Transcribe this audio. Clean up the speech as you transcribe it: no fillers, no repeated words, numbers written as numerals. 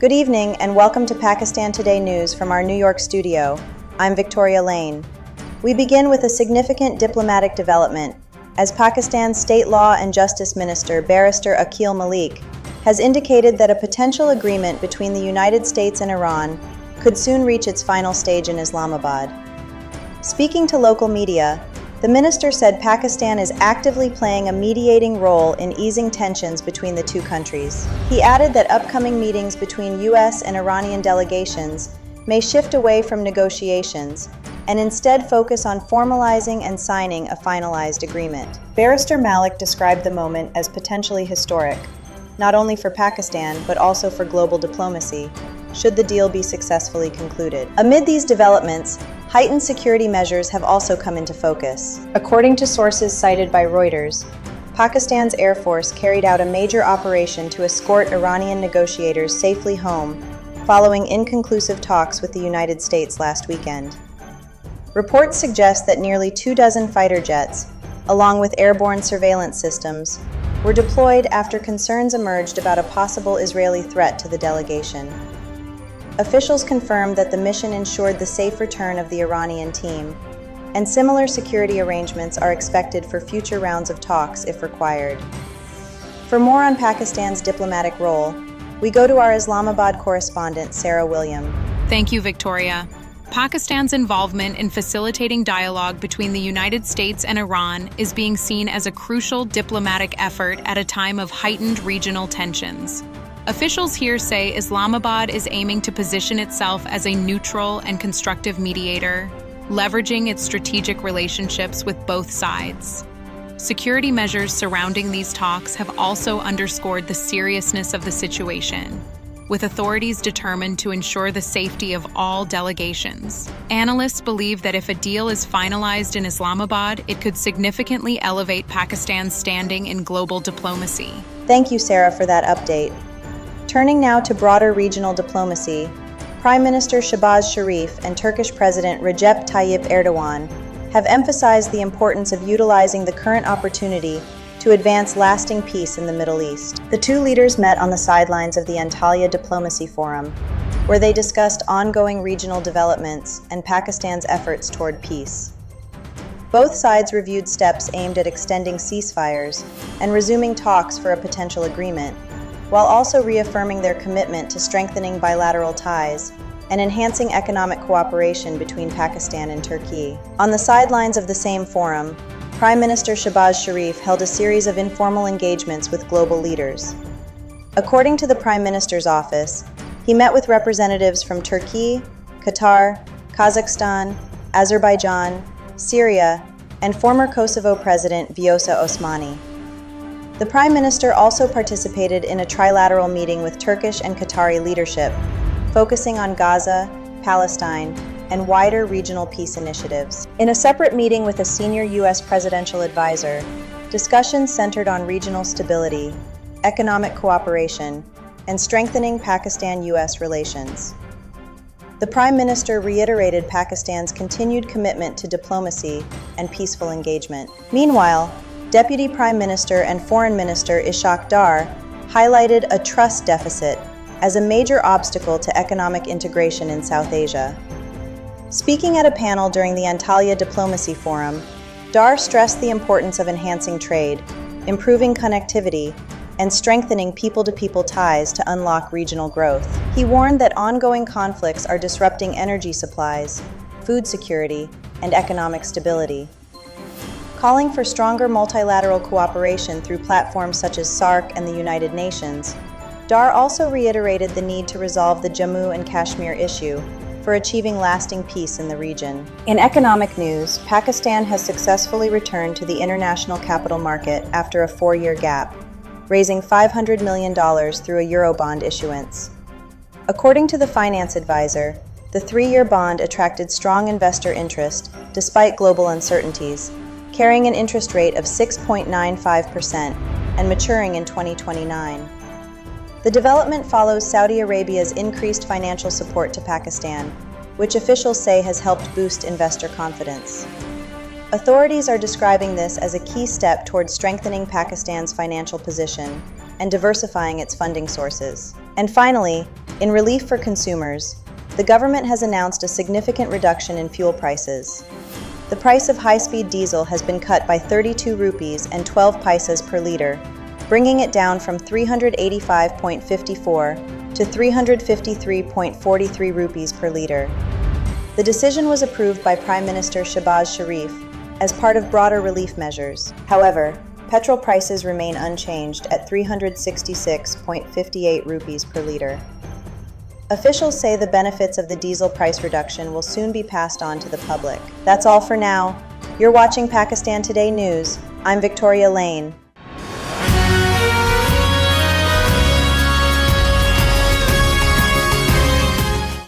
Good evening and welcome to Pakistan Today News from our New York studio. I'm Victoria Lane. We begin with a significant diplomatic development, as Pakistan's State Law and Justice Minister, Barrister Akil Malik, has indicated that a potential agreement between the United States and Iran could soon reach its final stage in Islamabad. Speaking to local media, the minister said Pakistan is actively playing a mediating role in easing tensions between the two countries. He added that upcoming meetings between U.S. and Iranian delegations may shift away from negotiations and instead focus on formalizing and signing a finalized agreement. Barrister Malik described the moment as potentially historic, not only for Pakistan but also for global diplomacy, should the deal be successfully concluded. Amid these developments, heightened security measures have also come into focus. According to sources cited by Reuters, Pakistan's Air Force carried out a major operation to escort Iranian negotiators safely home following inconclusive talks with the United States last weekend. Reports suggest that nearly 24 fighter jets, along with airborne surveillance systems, were deployed after concerns emerged about a possible Israeli threat to the delegation. Officials confirmed that the mission ensured the safe return of the Iranian team, and similar security arrangements are expected for future rounds of talks if required. For more on Pakistan's diplomatic role, we go to our Islamabad correspondent, Sarah William. Thank you, Victoria. Pakistan's involvement in facilitating dialogue between the United States and Iran is being seen as a crucial diplomatic effort at a time of heightened regional tensions. Officials here say Islamabad is aiming to position itself as a neutral and constructive mediator, leveraging its strategic relationships with both sides. Security measures surrounding these talks have also underscored the seriousness of the situation, with authorities determined to ensure the safety of all delegations. Analysts believe that if a deal is finalized in Islamabad, it could significantly elevate Pakistan's standing in global diplomacy. Thank you, Sarah, for that update. Turning now to broader regional diplomacy, Prime Minister Shehbaz Sharif and Turkish President Recep Tayyip Erdogan have emphasized the importance of utilizing the current opportunity to advance lasting peace in the Middle East. The two leaders met on the sidelines of the Antalya Diplomacy Forum, where they discussed ongoing regional developments and Pakistan's efforts toward peace. Both sides reviewed steps aimed at extending ceasefires and resuming talks for a potential agreement, while also reaffirming their commitment to strengthening bilateral ties and enhancing economic cooperation between Pakistan and Turkey. On the sidelines of the same forum, Prime Minister Shehbaz Sharif held a series of informal engagements with global leaders. According to the Prime Minister's office, he met with representatives from Turkey, Qatar, Kazakhstan, Azerbaijan, Syria, and former Kosovo President Vjosa Osmani. The Prime Minister also participated in a trilateral meeting with Turkish and Qatari leadership, focusing on Gaza, Palestine, and wider regional peace initiatives. In a separate meeting with a senior U.S. presidential advisor, discussions centered on regional stability, economic cooperation, and strengthening Pakistan-U.S. relations. The Prime Minister reiterated Pakistan's continued commitment to diplomacy and peaceful engagement. Meanwhile, Deputy Prime Minister and Foreign Minister Ishaq Dar highlighted a trust deficit as a major obstacle to economic integration in South Asia. Speaking at a panel during the Antalya Diplomacy Forum, Dar stressed the importance of enhancing trade, improving connectivity, and strengthening people-to-people ties to unlock regional growth. He warned that ongoing conflicts are disrupting energy supplies, food security, and economic stability. Calling for stronger multilateral cooperation through platforms such as SAARC and the United Nations, Dar also reiterated the need to resolve the Jammu and Kashmir issue for achieving lasting peace in the region. In economic news, Pakistan has successfully returned to the international capital market after a 4-year gap, raising $500 million through a Eurobond issuance. According to the finance advisor, the 3-year bond attracted strong investor interest despite global uncertainties, carrying an interest rate of 6.95% and maturing in 2029. The development follows Saudi Arabia's increased financial support to Pakistan, which officials say has helped boost investor confidence. Authorities are describing this as a key step towards strengthening Pakistan's financial position and diversifying its funding sources. And finally, In relief for consumers, the government has announced a significant reduction in fuel prices. The price of high-speed diesel has been cut by 32 rupees and 12 paisas per liter, bringing it down from 385.54 to 353.43 rupees per liter. The decision was approved by Prime Minister Shehbaz Sharif as part of broader relief measures. However, petrol prices remain unchanged at 366.58 rupees per liter. Officials say the benefits of the diesel price reduction will soon be passed on to the public. That's all for now. You're watching Pakistan Today News. I'm Victoria Lane.